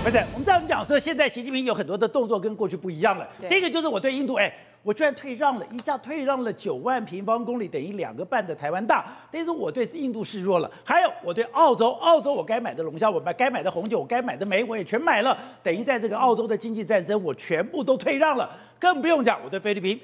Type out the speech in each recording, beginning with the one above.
不是，我们这样讲说，现在习近平有很多的动作跟过去不一样了。第一个就是我对印度，我居然退让了，一下退让了9万平方公里，等于2个半的台湾大。但是我对印度示弱了。还有我对澳洲我该买的龙虾，我该买的红酒，我该买的煤，我也全买了。等于在这个澳洲的经济战争，我全部都退让了。更不用讲，我对菲律宾，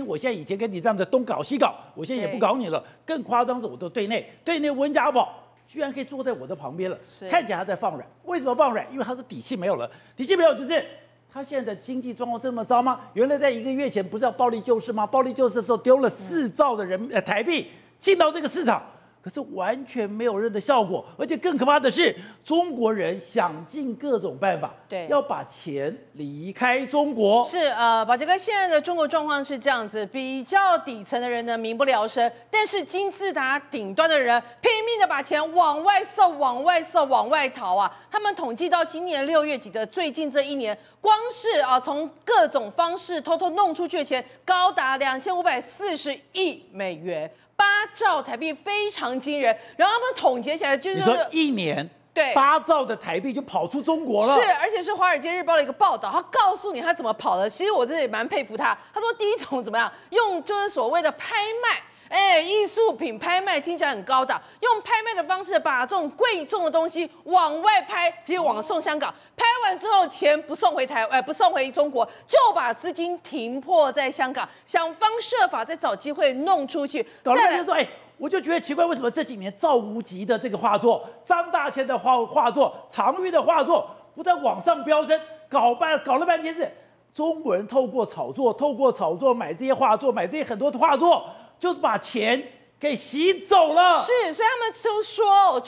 我现在以前跟你这样子东搞西搞，我现在也不搞你了。更夸张是，我都对内温家宝。居然可以坐在我的旁边了，看起来他在放软。为什么放软？因为他的底气没有了。底气没有，就是他现在的经济状况这么糟吗？原来在1个月前不是要暴力救市吗？暴力救市的时候丢了4兆的台币进到这个市场，可是完全没有任何效果。而且更可怕的是，中国人想尽各种办法，要把钱离开中国。是宝杰哥，现在的中国状况是这样子，比较底层的人呢民不聊生，但是金字塔顶端的人拼命的把钱往外送、往外逃啊！他们统计到今年6月底的最近这1年，光是从各种方式偷偷弄出去的钱高达2540亿美元，8兆台币，非常惊人。然后他们统计起来就是说1年。对，8兆的台币就跑出中国了。是，而且是《华尔街日报》的一个报道，他告诉你他怎么跑的。其实我真的也蛮佩服他。他说第一种怎么样，用就是所谓的拍卖，艺术品拍卖听起来很高档，用拍卖的方式把这种贵重的东西往外拍，比如往送香港，拍完之后钱不送回不送回中国，就把资金停泊在香港，想方设法再找机会弄出去。搞了半天说，我就觉得奇怪，为什么这几年赵无极的这个画作、张大千的画作、常玉的画作不断往上飙升，搞了半天是中国人透过炒作买这些画作，买这些很多的画作，就是把钱给洗走了。是，所以他们就说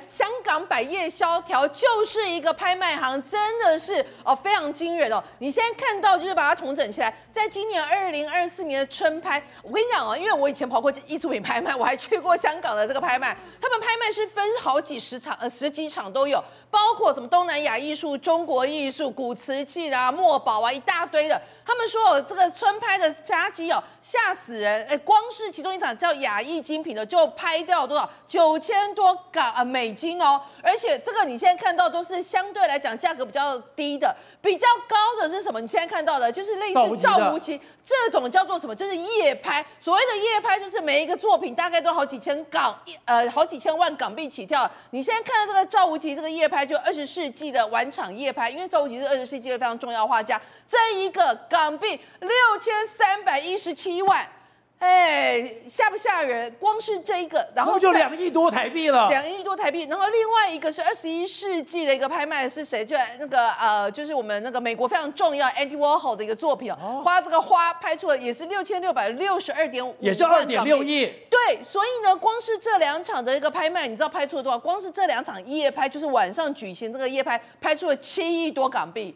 香港百业萧条就是一个拍卖行，真的是非常惊人哦。你现在看到就是把它统整起来，在今年2024年的春拍，我跟你讲因为我以前跑过艺术品拍卖，我还去过香港的这个拍卖，他们拍卖是分十几场都有，包括什么东南亚艺术、中国艺术、古瓷器啦、墨宝啊，一大堆的。他们说这个春拍的佳绩吓死人，光是其中一场叫亚裔精品的就拍掉多少9000多美金哦，而且这个你现在看到都是相对来讲价格比较低的，比较高的是什么？你现在看到的就是类似赵无极这种叫做什么？就是夜拍。所谓的夜拍就是每一个作品大概都好几千万港币起跳。你现在看到这个赵无极这个夜拍，就20世纪的晚场夜拍，因为赵无极是20世纪的非常重要画家，这一个港币6317万。吓不吓人？光是这一个，然后就2亿多台币了。2亿多台币，然后另外一个是21世纪的一个拍卖是谁？就那个就是我们那个美国非常重要 Andy Warhol 的一个作品花这个花拍出了也是6662.5，也是2.6亿。对，所以呢，光是这2场的一个拍卖，你知道拍出了多少？光是这2场夜拍，就是晚上举行这个夜拍，拍出了7亿多港币。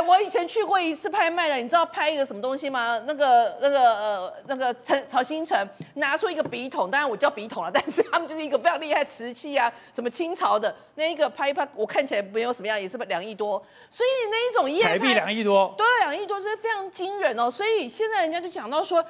我以前去过一次拍卖的，你知道拍一个什么东西吗？那个曹新成拿出一个笔筒，当然我叫笔筒了，但是他们就是一个非常厉害瓷器啊，什么清朝的那一个拍一拍，我看起来没有什么样，也是2亿多，所以那一种夜拍台币2亿多，对，2亿多是非常惊人哦。所以现在人家就讲到说，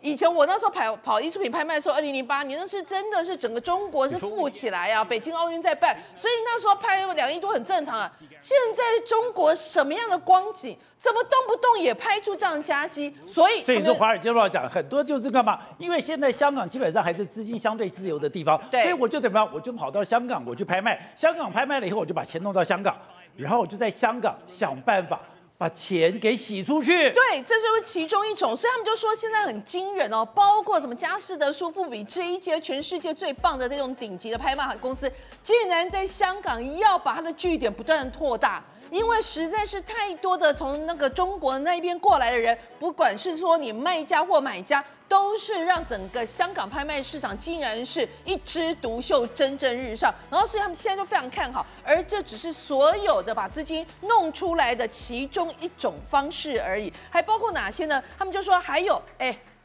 以前我那时候跑艺术品拍卖的时候，2008年那是真的是整个中国是富起来啊，北京奥运在办，所以那时候拍2亿多很正常啊。现在中国什么样的光景，怎么动不动也拍出这样的佳绩？所以说《华尔街日报》讲很多就是干嘛？因为现在香港基本上还是资金相对自由的地方，所以我就怎么样？我就跑到香港，我去拍卖。香港拍卖了以后，我就把钱弄到香港，然后我就在香港想办法把钱给洗出去。对，这就是其中一种，所以他们就说现在很惊人哦，包括什么佳士得、苏富比这一些全世界最棒的这种顶级的拍卖公司，竟然在香港要把它的据点不断的扩大。因为实在是太多的从那个中国那边过来的人，不管是说你卖家或买家，都是让整个香港拍卖市场竟然是一枝独秀，蒸蒸日上。然后所以他们现在都非常看好，而这只是所有的把资金弄出来的其中一种方式而已，还包括哪些呢？他们就说还有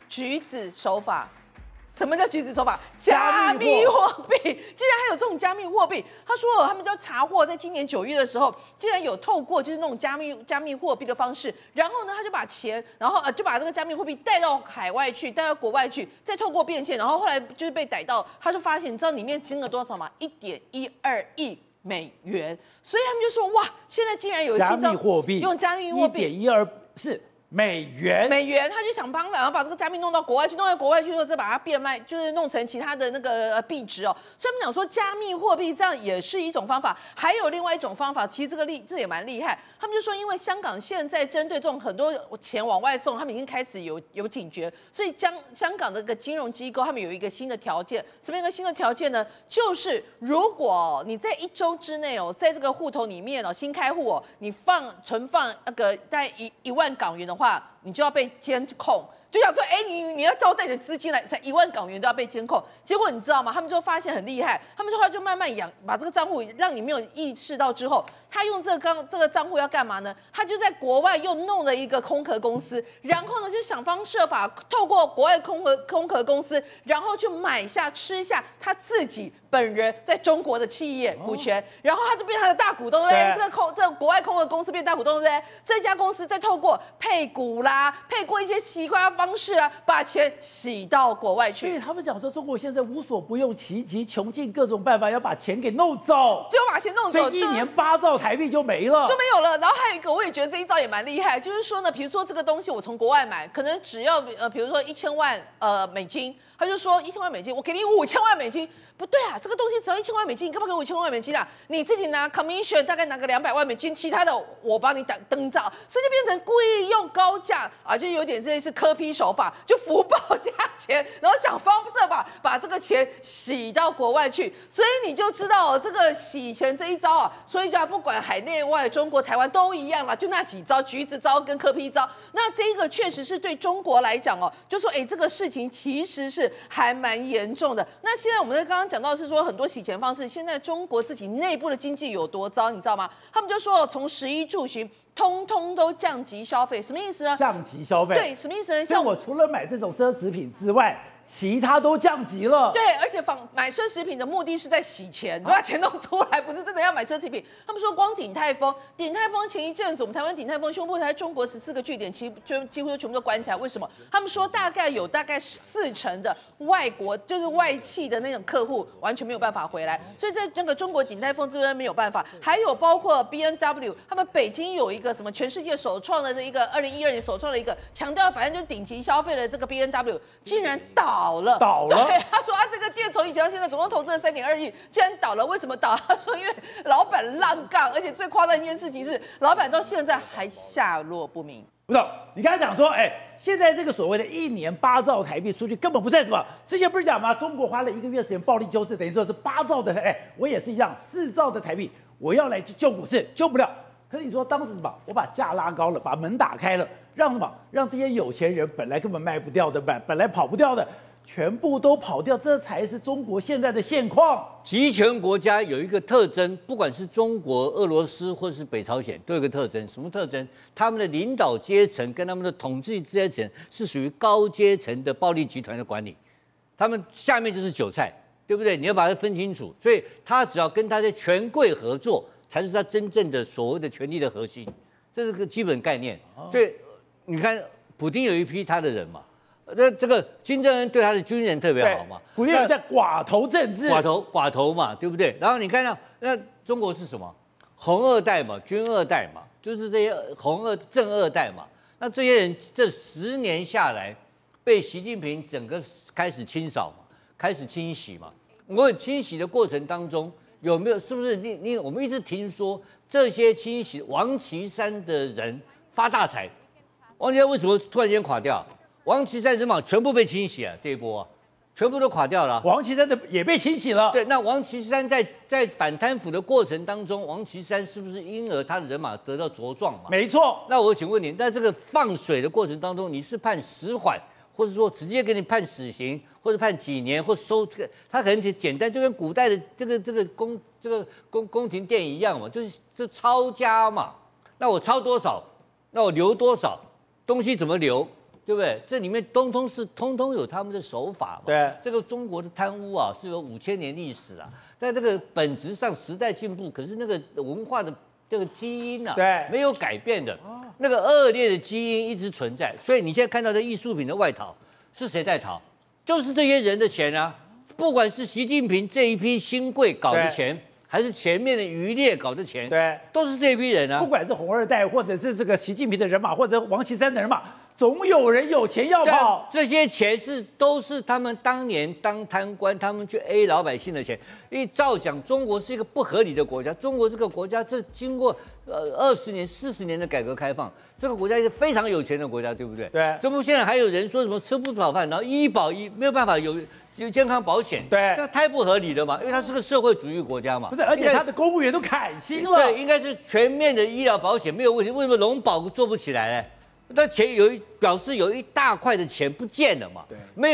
橘子手法。什么叫橘子手法？加密货币，竟然还有这种加密货币。他说他们叫查获，在今年9月的时候，竟然有透过就是那种加密货币的方式，然后呢他就把钱，然后就把这个加密货币带到海外去，带到国外去，再透过变现，然后后来就是被逮到，他就发现，你知道里面金额多少吗？1.12亿美元，所以他们就说哇，现在竟然有加密货币用加密货币1.12是美元，他就想办法，然后把这个加密弄到国外去，弄到国外去之后再把它变卖，就是弄成其他的那个币值哦。所以他们讲说加密货币这样也是一种方法，还有另外一种方法，其实这也蛮厉害。他们就说，因为香港现在针对这种很多钱往外送，他们已经开始有警觉，所以香港的这个金融机构他们有一个新的条件，什么一个新的条件呢？就是如果你在1周之内哦，在这个户头里面哦，新开户哦，你存放那个大概1万港元的话，你就要被监控，就想说，你要交代的资金来，才1万港元都要被监控。结果你知道吗？他们就发现很厉害，他们后来就慢慢把这个账户让你没有意识到之后，他用这个账户要干嘛呢？他就在国外又弄了一个空壳公司，然后呢就想方设法透过国外空壳公司，然后去买下吃下他自己本人在中国的企业股权，然后他就变他的大股东，对不对？这个国外空壳公司变大股东，对不对？这家公司再透过配股啦，配过一些奇怪的方式啊，把钱洗到国外去。所以他们讲说，中国现在无所不用其极，穷尽各种办法要把钱给弄走，就把钱弄走，所以1年8兆台币就没了，就没有了。然后还有一个，我也觉得这一招也蛮厉害，就是说呢，比如说这个东西我从国外买，可能只要比如说1000万美金，他就说1000万美金，我给你5000万美金。不对啊，这个东西只要1000万美金，你干嘛给我1000万美金啊？你自己拿 commission 大概拿个200万美金，其他的我帮你登照，所以就变成故意用高价啊，就有点类似科批手法，就福报加钱，然后想方设法把这个钱洗到国外去。所以你就知道这个洗钱这一招啊，所以就不管海内外、中国、台湾都一样啦，就那几招，橘子招跟科批招。那这个确实是对中国来讲哦，就说这个事情其实是还蛮严重的。那现在我们在刚刚讲到的是说很多洗钱方式，现在中国自己内部的经济有多糟，你知道吗？他们就说从食衣住行通通都降级消费，什么意思呢？降级消费，对，什么意思呢？像我除了买这种奢侈品之外，其他都降级了。对，而且买奢侈品的目的是在洗钱，把钱弄出来，不是真的要买奢侈品。他们说光鼎泰丰前一阵子，我们台湾鼎泰丰宣布在中国14个据点，几乎都全部都关起来。为什么？他们说大概40%的外国就是外企的那种客户完全没有办法回来，所以在那个中国鼎泰丰这边没有办法。还有包括 B&W， 他们北京有一个什么全世界首创的一个2012年首创的一个强调，反正就是顶级消费的这个 B&W， 竟然倒了。对，他说这个店从以前到现在总共投资了3.2亿，竟然倒了。为什么倒？他说因为老板浪杠，而且最夸张的一件事情是，老板到现在还下落不明。不懂，你刚才讲说，现在这个所谓的1年8兆台币出去，根本不算什么。之前不是讲吗？中国花了1个月时间暴力救市，等于说是8兆的我也是一样，4兆的台币，我要来救股市，救不了。可是你说当时什么？我把价拉高了，把门打开了，让什么？让这些有钱人本来根本卖不掉的，本来跑不掉的，全部都跑掉，这才是中国现在的现况。集权国家有一个特征，不管是中国、俄罗斯或是北朝鲜，都有一个特征。什么特征？他们的领导阶层跟他们的统治阶层是属于高阶层的暴力集团的管理，他们下面就是韭菜，对不对？你要把它分清楚。所以他只要跟他的权贵合作，才是他真正的所谓的权力的核心，这是个基本概念。所以你看，普丁有一批他的人嘛。这个金正恩对他的军人特别好嘛，普丁有在寡头政治，寡头嘛，对不对？然后你看到那中国是什么？红二代嘛，军二代嘛，就是这些正二代嘛。那这些人这10年下来，被习近平整个开始清扫嘛，开始清洗嘛。我清洗的过程当中，有没有是不是我们一直听说这些清洗王岐山的人发大财？王岐山为什么突然间垮掉？王岐山人马全部被清洗啊，这一波全部都垮掉了。王岐山的也被清洗了。对，那王岐山在反贪腐的过程当中，王岐山是不是因而他的人马得到茁壮嘛？没错。那我请问你，在这个放水的过程当中，你是判10缓，或者说直接给你判死刑，或者判几年，或收这个，他很简单，就跟古代的这个宫廷电影一样嘛，就是抄家嘛。那我抄多少，那我留多少，东西怎么留？对不对？这里面通通有他们的手法嘛。对，这个中国的贪污啊，是有5000年历史啊。在这个本质上时代进步，可是那个文化的这个基因啊，对，没有改变的，那个恶劣的基因一直存在。所以你现在看到的艺术品的外逃，是谁在逃？就是这些人的钱啊。不管是习近平这一批新贵搞的钱，还是前面的渔猎搞的钱，对，都是这批人啊。不管是红二代，或者是这个习近平的人马，或者王岐山的人马，总有人有钱要跑。这些钱都是他们当年当贪官，他们去 A 老百姓的钱。因为照讲，中国是一个不合理的国家。中国这个国家，这经过20年、40年的改革开放，这个国家是非常有钱的国家，对不对？对。这不现在还有人说什么吃不饱饭，然后医保没有办法有健康保险，对，这太不合理了嘛，因为它是个社会主义国家嘛。不是，而且他的公务员都砍薪了。对，应该是全面的医疗保险没有问题，为什么农保做不起来呢？那钱表示有一大块的钱不见了嘛，对，没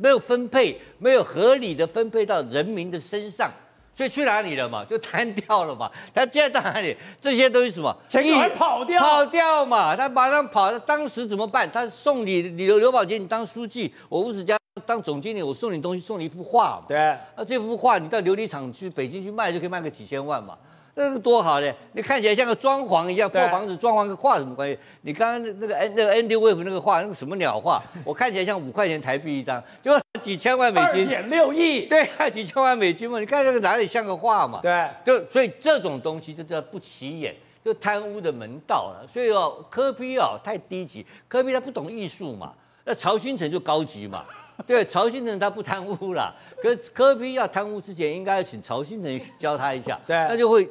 有分配，没有合理的分配到人民的身上，所以去哪里了嘛？就摊掉了嘛。他现在到哪里？这些都是什么？钱赶快跑掉嘛！他马上跑，当时怎么办？他送你刘宝杰，你当书记，我吴子嘉当总经理，我送你东西，送你一幅画嘛。对，那这幅画你到琉璃厂去北京去卖，就可以卖个几千万嘛。那个多好嘞！你看起来像个装潢一样，破房子装潢跟画什么关系？你刚刚那个 Andy Wave 那个画，那个什么鸟画，我看起来像5块钱台币一张，结果几千万美金，2.6亿，对，几千万美金嘛，你看那个哪里像个画嘛？对，所以这种东西就叫不起眼，就贪污的门道了。所以柯 P 太低级，柯 P 他不懂艺术嘛，那曹新成就高级嘛。对，曹新成他不贪污啦，可是柯 P 要贪污之前，应该要请曹新成教他一下，对，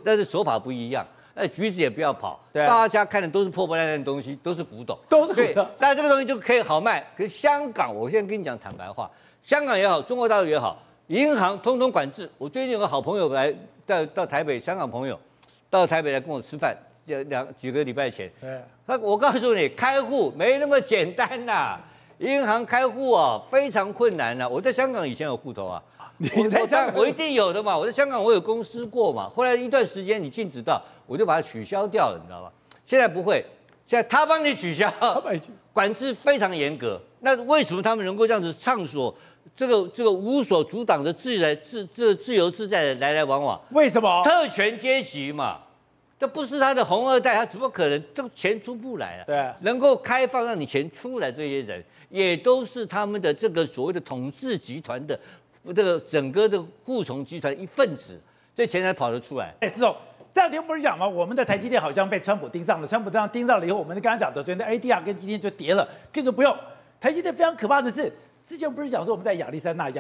但是手法不一样，橘子也不要跑，对，大家看的都是破破烂烂的东西，都是古董，但这个东西就可以好卖。可是香港，我现在跟你讲坦白话，香港也好，中国大陆也好，银行通通管制。我最近有个好朋友来到台北，香港朋友到台北来跟我吃饭，几个礼拜前，对，我告诉你，开户没那么简单呐。银行开户非常困难我在香港以前有户头我一定有的嘛。我在香港我有公司过嘛。后来一段时间你禁止到，我就把它取消掉了，你知道吧？现在不会，现在他帮你取消，管制非常严格。那为什么他们能够这样子畅所这个无所阻挡的自由自在的来往往？为什么？特权阶级嘛。这不是他的红二代，他怎么可能这个钱出不来啊？对，能够开放让你钱出来，这些人也都是他们的这个所谓的统治集团的这个整个的护从集团一份子，这钱才跑得出来。是哦，这两天不是讲吗？我们的台积电好像被川普盯上了，川普盯上了以后，我们刚刚讲的昨天的 ADR 跟今天就跌了，跟着不用。台积电非常可怕的是，之前不是讲说我们在亚利桑那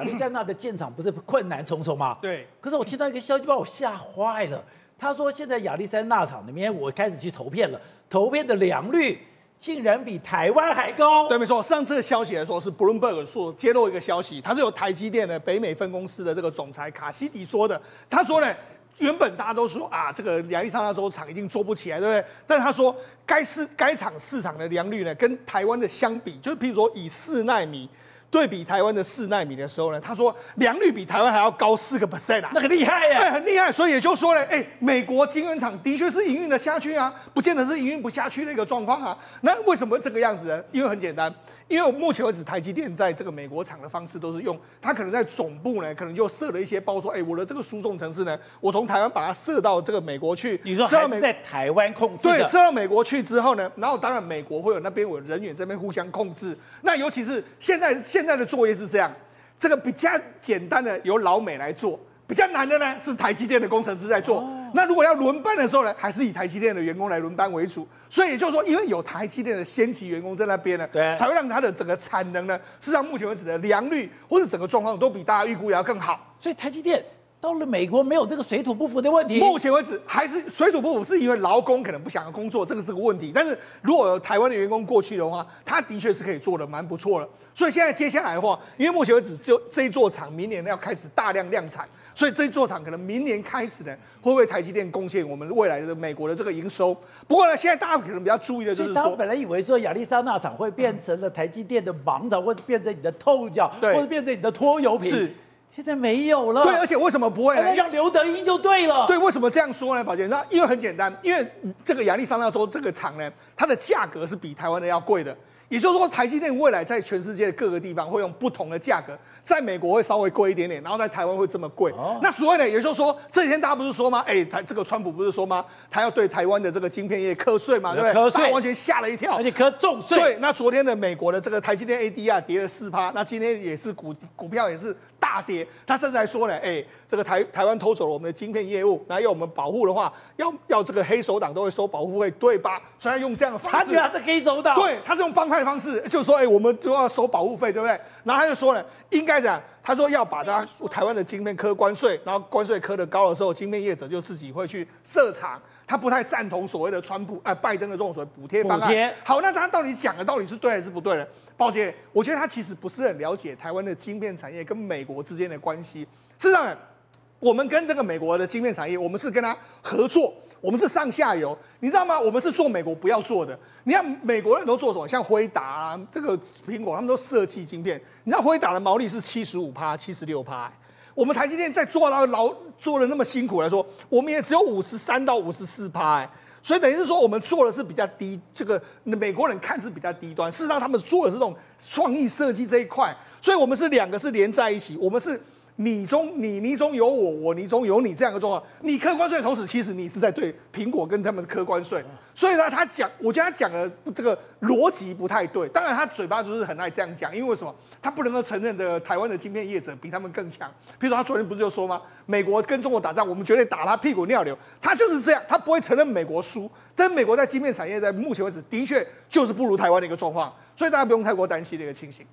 的建厂不是困难重重吗？对。可是我听到一个消息把我吓坏了。他说：“现在亚利桑那厂那边，我开始去投片了，投片的良率竟然比台湾还高。”对，没错。上次的消息来说，是 Bloomberg 所揭露一个消息，他是由台积电的北美分公司的这个总裁卡西迪说的。他说呢，原本大家都说这个亚利桑那州厂一定做不起来，对不对？但是他说，该厂市场的良率呢，跟台湾的相比，就是譬如说以4奈米。对比台湾的4奈米的时候呢，他说良率比台湾还要高4%那个厉害呀，很厉害。所以也就是说呢，美国晶圆厂的确是营运的下去啊，不见得是营运不下去的一个状况啊。那为什么这个样子呢？因为很简单，因为目前为止台积电在这个美国厂的方式都是用，它可能在总部呢，可能就设了一些包说，我的这个输送程式呢，我从台湾把它设到这个美国去。你说还是在台湾控制的？对，设到美国去之后呢，然后当然美国会有那边有人员这边互相控制。那尤其是现在的作业是这样，这个比较简单的由老美来做，比较难的呢是台积电的工程师在做。那如果要轮班的时候呢，还是以台积电的员工来轮班为主。所以也就是说，因为有台积电的先期员工在那边呢，对，才会让它的整个产能呢，事实上目前为止的良率或者整个状况都比大家预估也要更好。所以台积电到了美国没有这个水土不服的问题。目前为止还是水土不服，是因为劳工可能不想要工作，这个是个问题。但是如果有台湾的员工过去的话，他的确是可以做的蛮不错的。所以现在接下来的话，因为目前为止只有这一座厂明年要开始大量量产，所以这一座厂可能明年开始呢，会为台积电贡献我们未来的美国的这个营收。不过呢，现在大家可能比较注意的就是说，所以他本来以为说亚利桑那厂会变成了台积电的盲肠，或者变成你的透脚，或者变成你的拖油瓶。是。现在没有了。对，而且为什么不会呢？让刘德英就对了。对，为什么这样说呢，宝杰？那因为很简单，因为这个亚利桑那州这个厂呢，它的价格是比台湾的要贵的。也就是说，台积电未来在全世界的各个地方会用不同的价格，在美国会稍微贵一点点，然后在台湾会这么贵。那所谓的，也就是说，这几天大家不是说吗？这个川普不是说吗？他要对台湾的这个晶片业课税嘛，对不对？课税，完全吓了一跳，而且课重税。对，那昨天的美国的这个台积电 ADR 跌了4%，那今天也是股票也是大大跌。他甚至还说呢，这个台湾偷走了我们的晶片业务，然后要我们保护的话，要这个黑手党都会收保护费，对吧？所以他用这样的方式，他觉得他是黑手党，对，他是用帮派的方式，就是说，我们都要收保护费，对不对？然后他就说呢，应该这样，他说要把台湾的晶片科关税，然后关税科的高的时候，晶片业者就自己会去设厂。他不太赞同所谓的拜登的这种所谓补贴方案。好，那他到底讲的到底是对还是不对呢？宝姐，我觉得他其实不是很了解台湾的晶片产业跟美国之间的关系。事实上，我们跟这个美国的晶片产业，我们是跟他合作，我们是上下游，你知道吗？我们是做美国不要做的。你看美国人都做什么？像辉达啊，这个苹果，他们都设计晶片。你知道辉达的毛利是75%、76%。我们台积电在做的那么辛苦来说，我们也只有53%到54%，所以等于是说我们做的是比较低，这个美国人看是比较低端，事实上他们做的是这种创意设计这一块，所以我们是两个是连在一起，我们是你中有我，我你中有你这样的状况。你课关税的同时，其实你是在对苹果跟他们课关税，所以呢，我觉得他讲的这个逻辑不太对。当然，他嘴巴就是很爱这样讲，因为什么？他不能够承认的台湾的晶片业者比他们更强。譬如说，他昨天不是就说吗？美国跟中国打仗，我们绝对打他屁股尿流。他就是这样，他不会承认美国输。但美国在晶片产业在目前为止的确就是不如台湾的一个状况，所以大家不用太过担心这个情形。